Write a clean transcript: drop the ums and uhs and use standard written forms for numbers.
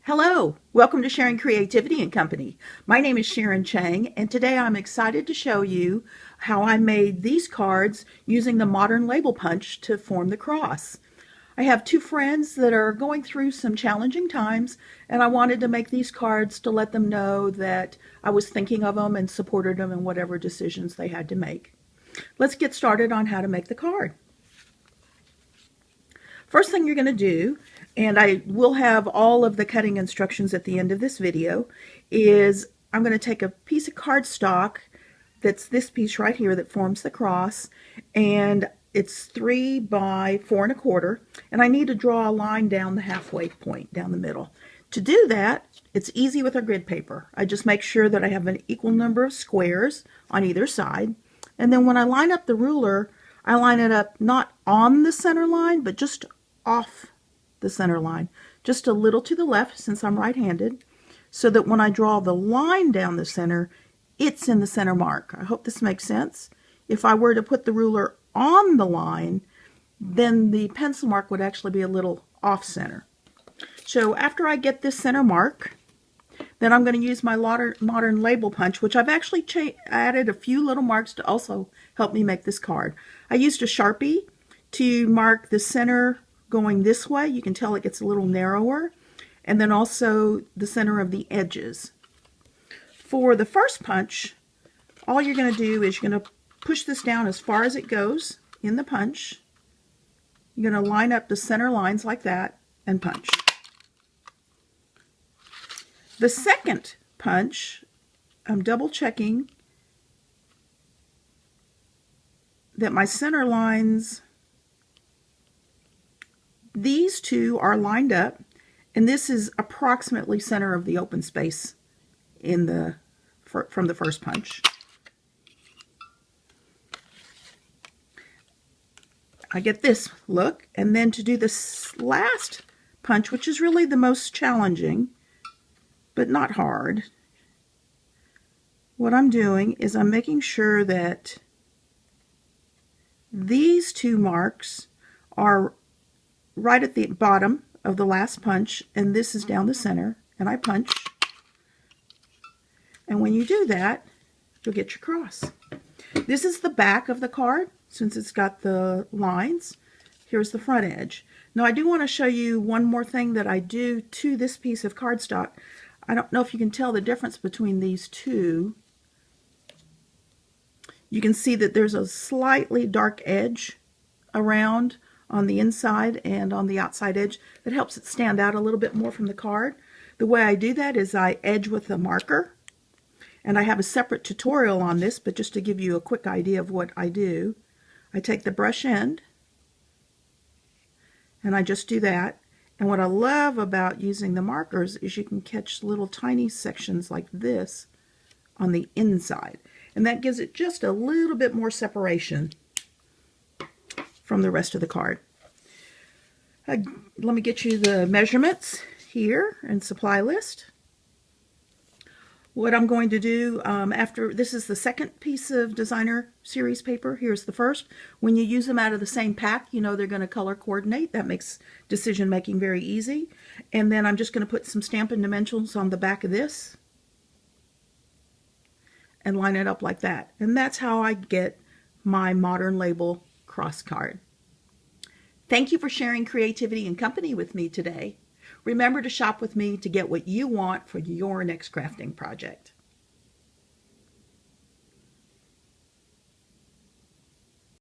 Hello, welcome to Sharon Creativity and Company. My name is Sharon Cheng, and today I'm excited to show you how I made these cards using the modern label punch to form the cross. I have two friends that are going through some challenging times, and I wanted to make these cards to let them know that I was thinking of them and supported them in whatever decisions they had to make. Let's get started on how to make the card. First thing you're going to do, and I will have all of the cutting instructions at the end of this video, is I'm going to take a piece of cardstock that's this piece right here that forms the cross, and it's 3 by 4 1/4, and I need to draw a line down the halfway point, down the middle. To do that, it's easy with our grid paper. I just make sure that I have an equal number of squares on either side, and then when I line up the ruler, I line it up not on the center line, but just off the center line, just a little to the left since I'm right-handed, so that when I draw the line down the center, it's in the center mark. I hope this makes sense. If I were to put the ruler on the line, then the pencil mark would actually be a little off center. So after I get this center mark, then I'm going to use my modern label punch, which I've actually added a few little marks to also help me make this card. I used a Sharpie to mark the center going this way. You can tell it gets a little narrower, and then also the center of the edges. For the first punch, all you're going to do is you're going to push this down as far as it goes in the punch. You're going to line up the center lines like that and punch. The second punch, I'm double checking that my center lines, these two are lined up, and this is approximately center of the open space in the from the first punch. I get this look, and then to do this last punch, which is really the most challenging, but not hard, what I'm doing is I'm making sure that these two marks are right at the bottom of the last punch, and this is down the center, and I punch. And when you do that, you'll get your cross. This is the back of the card, since it's got the lines. Here's the front edge. Now I do want to show you one more thing that I do to this piece of cardstock. I don't know if you can tell the difference between these two. You can see that there's a slightly dark edge around on the inside and on the outside edge that helps it stand out a little bit more from the card. The way I do that is I edge with a marker, and I have a separate tutorial on this, but just to give you a quick idea of what I do, I take the brush end and I just do that. And what I love about using the markers is you can catch little tiny sections like this on the inside, and that gives it just a little bit more separation from the rest of the card. Let me get you the measurements here and supply list. What I'm going to do after, this is the second piece of designer series paper. Here's the first. When you use them out of the same pack, you know they're going to color coordinate. That makes decision making very easy. And then I'm just going to put some Stampin' Dimensionals on the back of this and line it up like that. And that's how I get my modern label cross card. Thank you for sharing creativity and company with me today. Remember to shop with me to get what you want for your next crafting project.